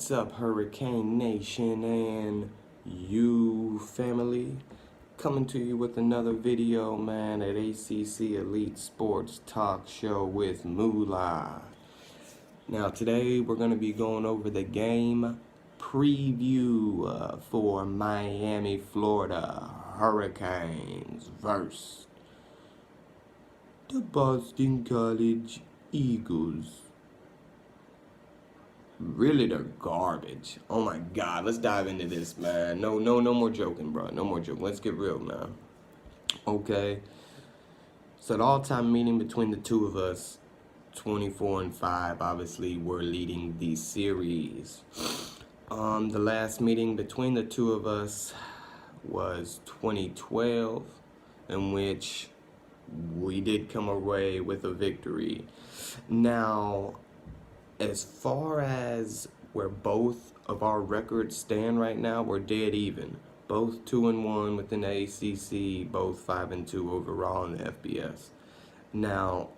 What's up, Hurricane Nation and you family? Coming to you with another video, man, at ACC Elite Sports Talk Show with Mula. Now, today we're going to be going over the game preview for Miami, Florida Hurricanes versus the Boston College Eagles. Really, they're garbage. Oh my God, let's dive into this, man. No more joking, bro. No more joking. Let's get real, man. Okay. So the all-time meeting between the two of us, 24-5. Obviously, we're leading the series. The last meeting between the two of us was 2012, in which we did come away with a victory. Now, as far as where both of our records stand right now, we're dead even. Both 2-1 within the ACC, both 5-2 overall in the FBS. Now,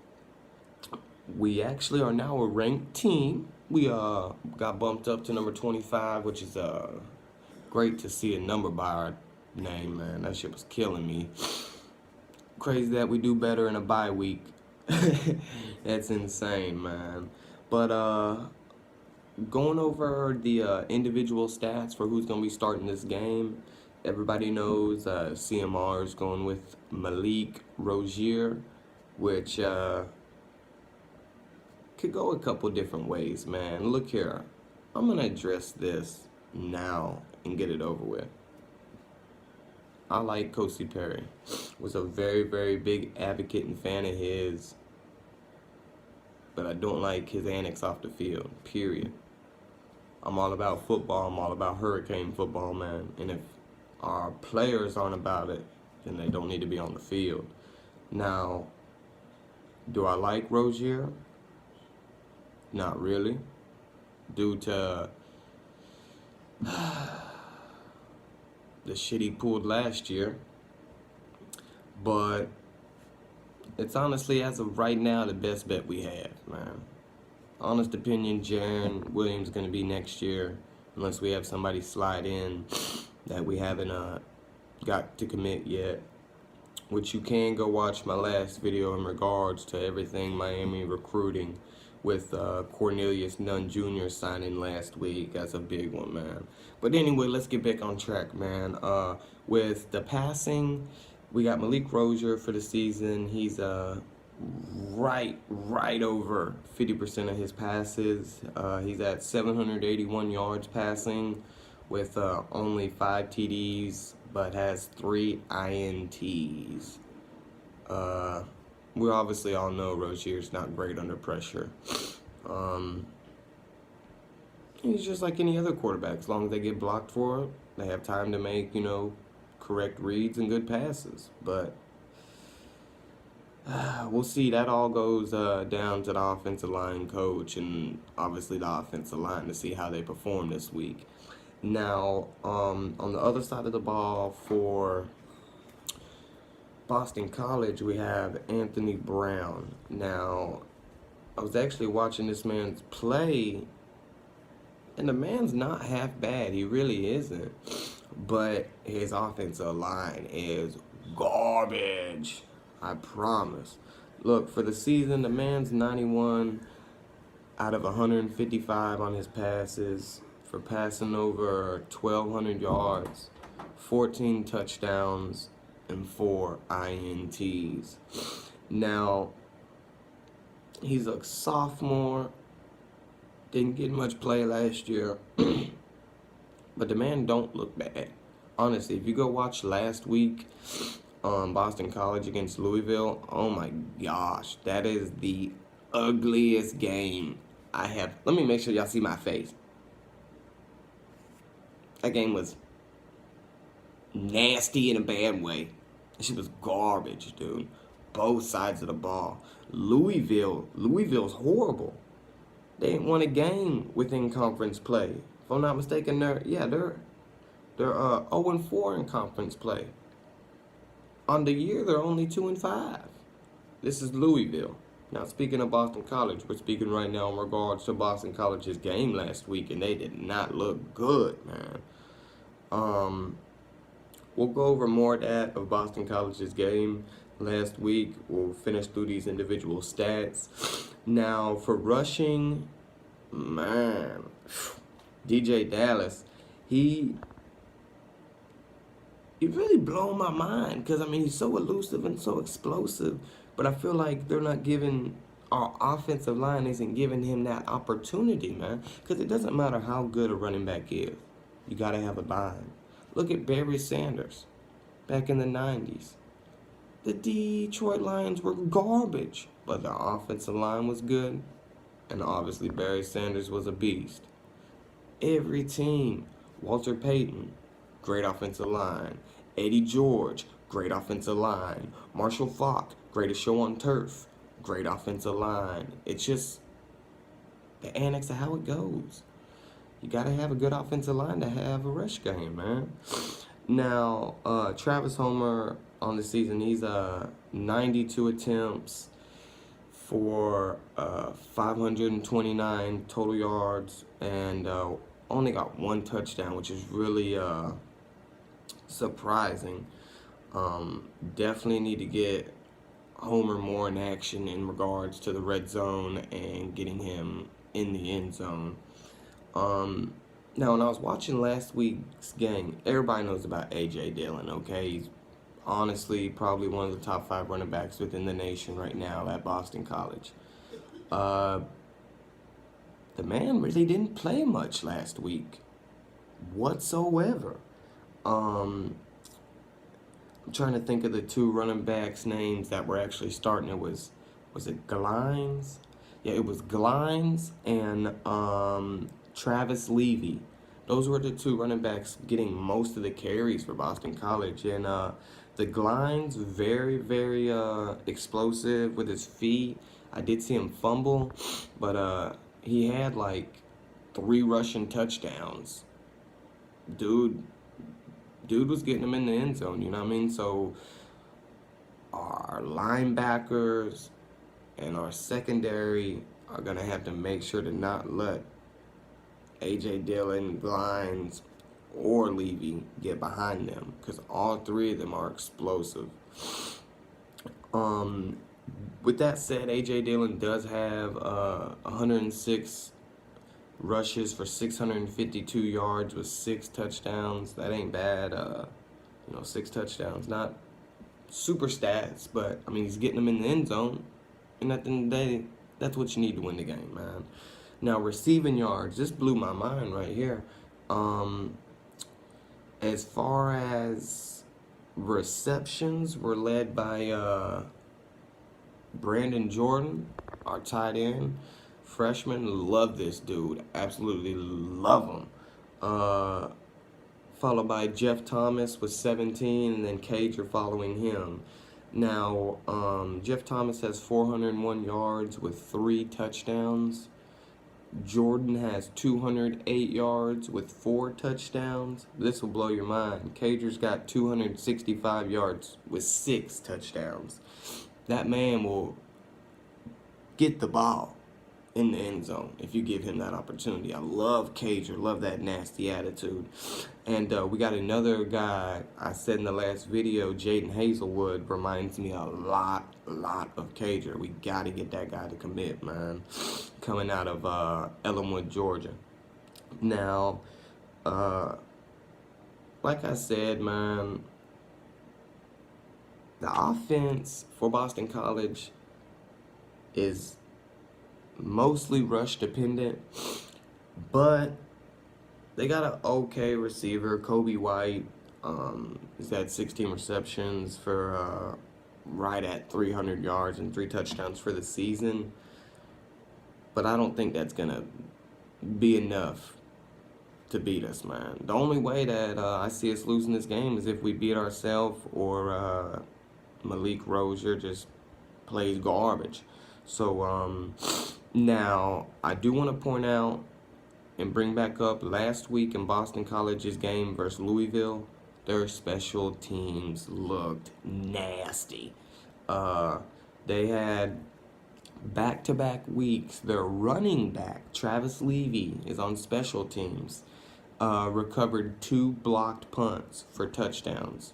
we actually are now a ranked team. We got bumped up to number 25, which is great to see a number by our name, man. That shit was killing me. Crazy that we do better in a bye week. That's insane, man. But going over the individual stats for who's going to be starting this game, everybody knows CMR is going with Malik Rozier, which could go a couple different ways, man. Look here. I'm going to address this now and get it over with. I like Kosi Perry. Was a very, very big advocate and fan of his. But I don't like his antics off the field, period. I'm all about football. I'm all about Hurricane football, man. And if our players aren't about it, then they don't need to be on the field. Now, do I like Rozier? Not really. Due to the shit he pulled last year. But it's honestly, as of right now, the best bet we have, man. Honest opinion, Jaron Williams is going to be next year, unless we have somebody slide in that we haven't got to commit yet. Which you can go watch my last video in regards to everything Miami recruiting with Cornelius Nunn Jr. signing last week. That's a big one, man. But anyway, let's get back on track, man. With the passing, we got Malik Rozier for the season. He's right over 50% of his passes. He's at 781 yards passing with only 5 TDs, but has 3 INTs. We obviously all know Rozier's not great under pressure. He's just like any other quarterback. As long as they get blocked for it, they have time to make, correct reads and good passes. But we'll see. That all goes down to the offensive line coach and obviously the offensive line to see how they perform this week. Now, on the other side of the ball for Boston College, we have Anthony Brown. Now, I was actually watching this man's play, and the man's not half bad. He really isn't. But his offensive line is garbage. I promise. Look, for the season, the man's 91 out of 155 on his passes for passing over 1,200 yards, 14 touchdowns, and 4 INTs. Now, he's a sophomore. Didn't get much play last year. But the man don't look bad. Honestly, if you go watch last week, Boston College against Louisville, oh my gosh, that is the ugliest game I have. Let me make sure y'all see my face. That game was nasty in a bad way. That shit was garbage, dude. Both sides of the ball. Louisville's horrible. They ain't won a game within conference play. If I'm not mistaken, they're 0-4 in conference play. On the year, they're only 2-5. This is Louisville. Now, speaking of Boston College, we're speaking right now in regards to Boston College's game last week, and they did not look good, man. We'll go over more of that of Boston College's game last week. We'll finish through these individual stats. Now, for rushing, man, DJ Dallas, he really blown my mind because, I mean, he's so elusive and so explosive, but I feel like they're not giving, our offensive line isn't giving him that opportunity, man, because it doesn't matter how good a running back is. You got to have a line. Look at Barry Sanders back in the 90s. The Detroit Lions were garbage, but the offensive line was good, and obviously Barry Sanders was a beast. Every team, Walter Payton, great offensive line. Eddie George, great offensive line. Marshall Faulk, greatest show on turf, great offensive line. It's just the annex of how it goes. You got to have a good offensive line to have a rush game, man. Now, Travis Homer on the season, he's 92 attempts for 529 total yards and only got 1 touchdown, which is really surprising. Definitely need to get Homer more in action in regards to the red zone and getting him in the end zone. Now, when I was watching last week's game, everybody knows about A.J. Dillon, okay? He's honestly probably one of the top 5 running backs within the nation right now at Boston College. The man really didn't play much last week whatsoever. I'm trying to think of the 2 running backs' names that were actually starting. It was it Glines? Yeah, it was Glines and Travis Levy. Those were the 2 running backs getting most of the carries for Boston College. And the Glines, very, very explosive with his feet. I did see him fumble, but he had like 3 rushing touchdowns. Dude was getting them in the end zone, you know what I mean? So our linebackers and our secondary are going to have to make sure to not let A.J. Dillon, Glines, or Levy get behind them, because all 3 of them are explosive. With that said, A.J. Dillon does have 106 rushes for 652 yards with 6 touchdowns. That ain't bad. 6 touchdowns. Not super stats, but, I mean, he's getting them in the end zone. And at the end of the day, that's what you need to win the game, man. Now, receiving yards, this blew my mind right here. As far as receptions, we're led by Brandon Jordan, our tight end, freshman. Love this dude. Absolutely love him. Followed by Jeff Thomas with 17, and then Cager following him. Now, Jeff Thomas has 401 yards with 3 touchdowns. Jordan has 208 yards with 4 touchdowns. This will blow your mind. Cager's got 265 yards with 6 touchdowns. That man will get the ball in the end zone if you give him that opportunity. I love Cager, love that nasty attitude. And we got another guy, I said in the last video, Jaden Hazelwood, reminds me a lot of Cager. We got to get that guy to commit, man. Coming out of Ellenwood, Georgia. Now, like I said, man, the offense for Boston College is mostly rush dependent, but they got an okay receiver. Kobe White has had 16 receptions for right at 300 yards and 3 touchdowns for the season. But I don't think that's going to be enough to beat us, man. The only way that I see us losing this game is if we beat ourselves or Malik Rozier just plays garbage. So, now, I do want to point out and bring back up last week in Boston College's game versus Louisville, their special teams looked nasty. They had Back-to-back weeks, their running back, Travis Levy, is on special teams. Recovered 2 blocked punts for touchdowns.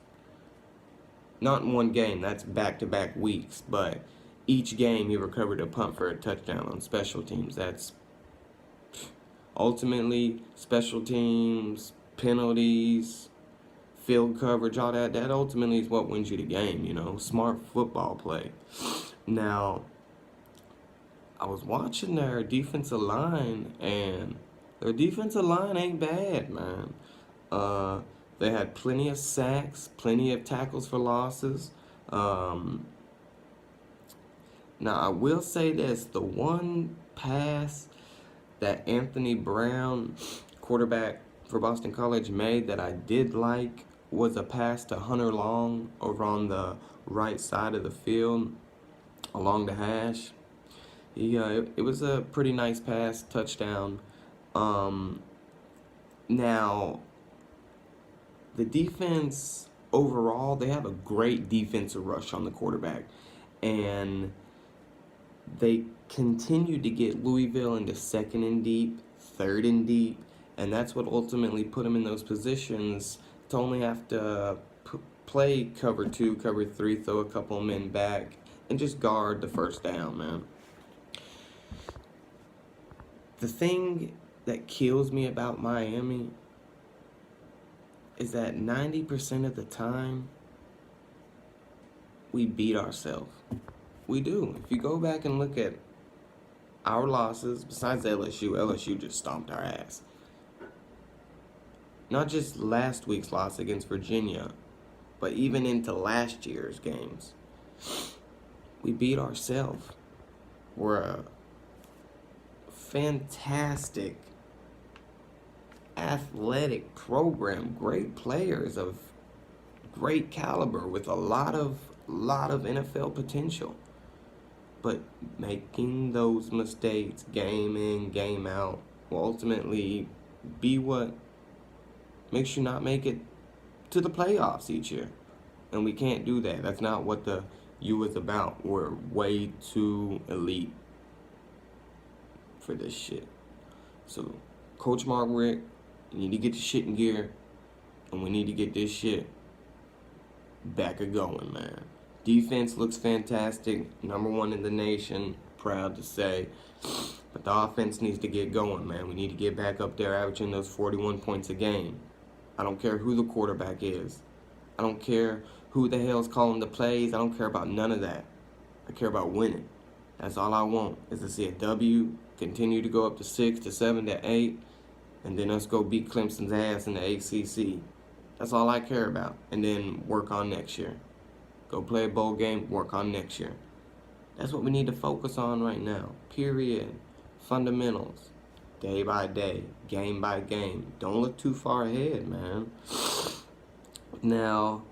Not in one game, that's back-to-back weeks, but each game he recovered a punt for a touchdown on special teams. That's ultimately special teams, penalties, field coverage, all that. That ultimately is what wins you the game, you know, smart football play. Now, I was watching their defensive line, and their defensive line ain't bad, man. They had plenty of sacks, plenty of tackles for losses. Now, I will say this. The one pass that Anthony Brown, quarterback for Boston College, made that I did like was a pass to Hunter Long over on the right side of the field along the hash. It was a pretty nice pass, touchdown. Now, the defense overall, they have a great defensive rush on the quarterback, and they continue to get Louisville into 2nd and deep, 3rd and deep, and that's what ultimately put them in those positions to only have to play cover 2, cover 3, throw a couple of men back, and just guard the first down, man. The thing that kills me about Miami is that 90% of the time, we beat ourselves. We do. If you go back and look at our losses, besides LSU just stomped our ass. Not just last week's loss against Virginia, but even into last year's games. We beat ourselves. We're a fantastic athletic program, great players of great caliber with a lot of NFL potential. But making those mistakes game in, game out will ultimately be what makes you not make it to the playoffs each year. And we can't do that. That's not what the U is about. We're way too elite for this shit. So, Coach Mark Richt, you need to get the shit in gear, and we need to get this shit back a-going, man. Defense looks fantastic, #1 in the nation, proud to say. But the offense needs to get going, man. We need to get back up there averaging those 41 points a game. I don't care who the quarterback is. I don't care who the hell's calling the plays. I don't care about none of that. I care about winning. That's all I want, is to see a W, continue to go up to 6, to 7, to 8, and then us go beat Clemson's ass in the ACC. That's all I care about. And then work on next year. Go play a bowl game, work on next year. That's what we need to focus on right now. Period. Fundamentals. Day by day. Game by game. Don't look too far ahead, man. Now,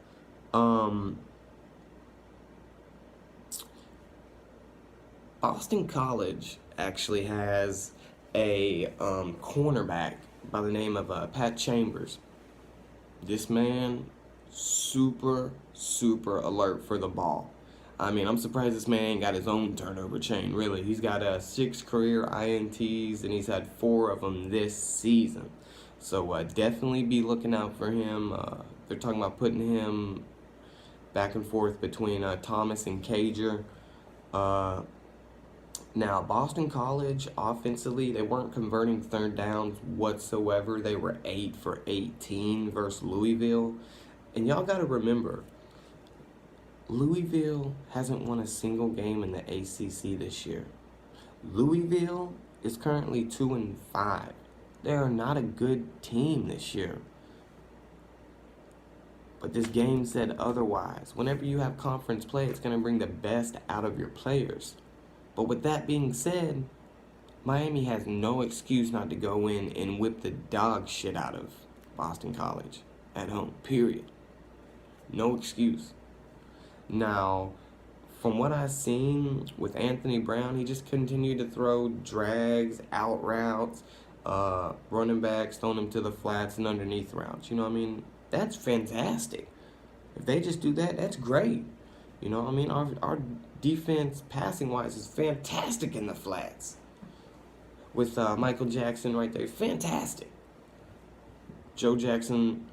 Boston College actually has a cornerback by the name of Pat Chambers. This man, super alert for the ball. I mean, I'm surprised this man ain't got his own turnover chain, really. He's got 6 career INTs, and he's had 4 of them this season. So definitely be looking out for him. They're talking about putting him back and forth between Thomas and Cager. Now, Boston College, offensively, they weren't converting 3rd downs whatsoever. They were 8 for 18 versus Louisville. And y'all got to remember, Louisville hasn't won a single game in the ACC this year. Louisville is currently 2-5. They are not a good team this year. But this game said otherwise. Whenever you have conference play, it's going to bring the best out of your players. But with that being said, Miami has no excuse not to go in and whip the dog shit out of Boston College at home, period. No excuse. Now, from what I've seen with Anthony Brown, he just continued to throw drags, out routes, running backs, throwing them to the flats and underneath routes. You know what I mean? That's fantastic. If they just do that, that's great. You know what I mean? Our defense, passing-wise, is fantastic in the flats. With Michael Jackson right there. Fantastic. Joe Jackson,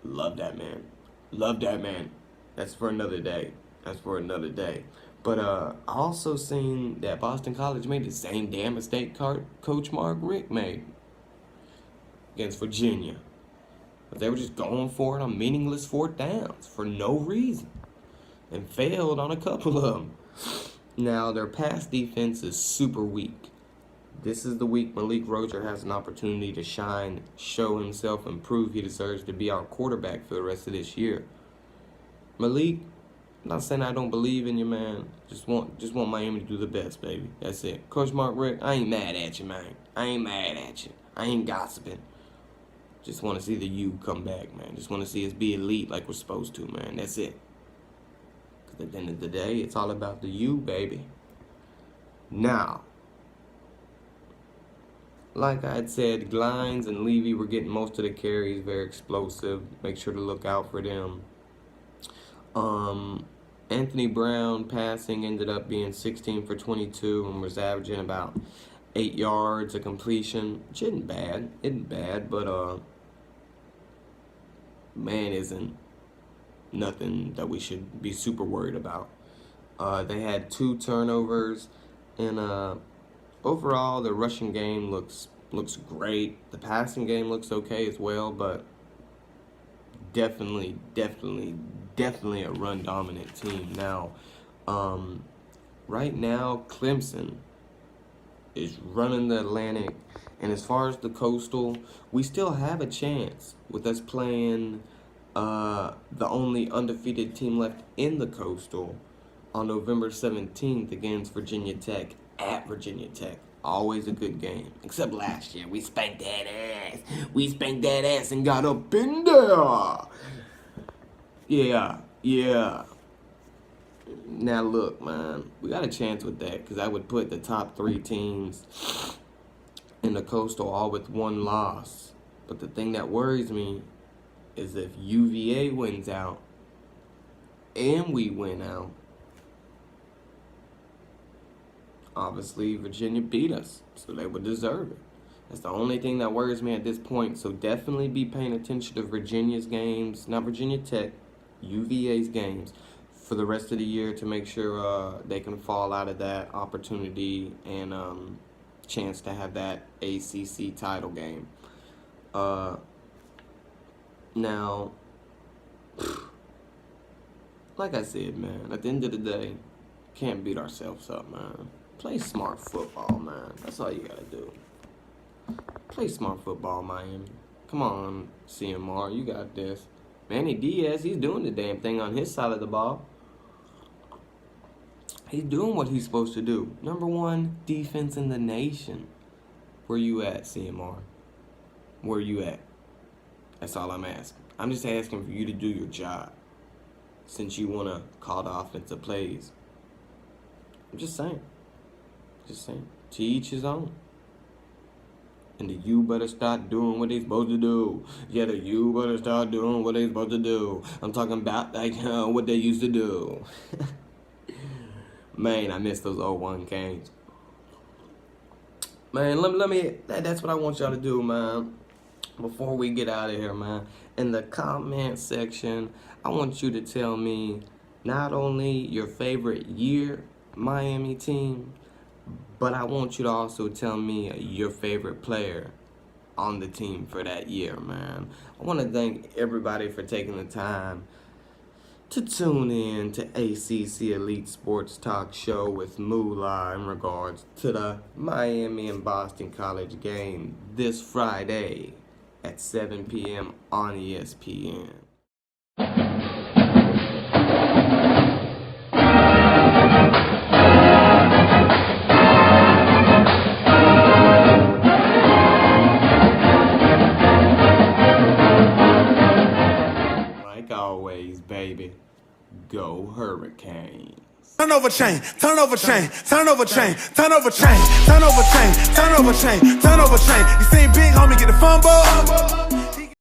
love that man. Love that man. That's for another day. That's for another day. But I also seen that Boston College made the same damn mistake Coach Mark Richt made against Virginia. But they were just going for it on meaningless fourth downs for no reason. And failed on a couple of them. Now, their pass defense is super weak. This is the week Malik Roger has an opportunity to shine, show himself, and prove he deserves to be our quarterback for the rest of this year. Malik, I'm not saying I don't believe in you, man. Just want Miami to do the best, baby. That's it. Coach Mark Richt, I ain't mad at you, man. I ain't mad at you. I ain't gossiping. Just want to see the U come back, man. Just want to see us be elite like we're supposed to, man. That's it. Because at the end of the day, it's all about the U, baby. Now, like I had said, Glines and Levy were getting most of the carries, very explosive. Make sure to look out for them. Anthony Brown passing ended up being 16 for 22 and was averaging about 8 yards a completion, which isn't bad, but man, isn't nothing that we should be super worried about. They had 2 turnovers, and overall the rushing game looks great. The passing game looks okay as well, but definitely a run dominant team. Now, right now Clemson is running the Atlantic, and as far as the Coastal, we still have a chance with us playing the only undefeated team left in the Coastal on November 17th against Virginia Tech at Virginia Tech. Always a good game. Except last year, we spanked that ass. We spanked that ass and got up in there. Yeah. Now look, man, we got a chance with that because I would put the top 3 teams in the Coastal all with 1 loss. But the thing that worries me is if UVA wins out and we win out, obviously Virginia beat us, so they would deserve it. That's the only thing that worries me at this point. So definitely be paying attention to Virginia's games, not Virginia Tech, UVA's games for the rest of the year to make sure they can fall out of that opportunity and chance to have that ACC title game. Now, like I said, man, at the end of the day, can't beat ourselves up, man. Play smart football, man. That's all you gotta do. Play smart football, Miami. Come on, CMR, you got this. Manny Diaz, he's doing the damn thing on his side of the ball. He's doing what he's supposed to do. Number 1 defense in the nation. Where you at, CMR? Where you at? That's all I'm asking. I'm just asking for you to do your job. Since you want to call the offensive plays. I'm just saying. To each his own. And the U better start doing what they supposed to do. Yeah, the U better start doing what they supposed to do. I'm talking about like what they used to do. Man, I miss those 0-1 games. Man, let me. That's what I want y'all to do, man. Before we get out of here, man. In the comment section, I want you to tell me not only your favorite year Miami team, but I want you to also tell me your favorite player on the team for that year, man. I want to thank everybody for taking the time to tune in to ACC Elite Sports Talk Show with Mula in regards to the Miami and Boston College game this Friday at 7 p.m. on ESPN. Like always, baby, go Hurricanes. Turn over chain, turn over chain, turn over chain, turn over chain, turn over chain, turn over chain, turn over chain. You seen Big Homie get the fumble?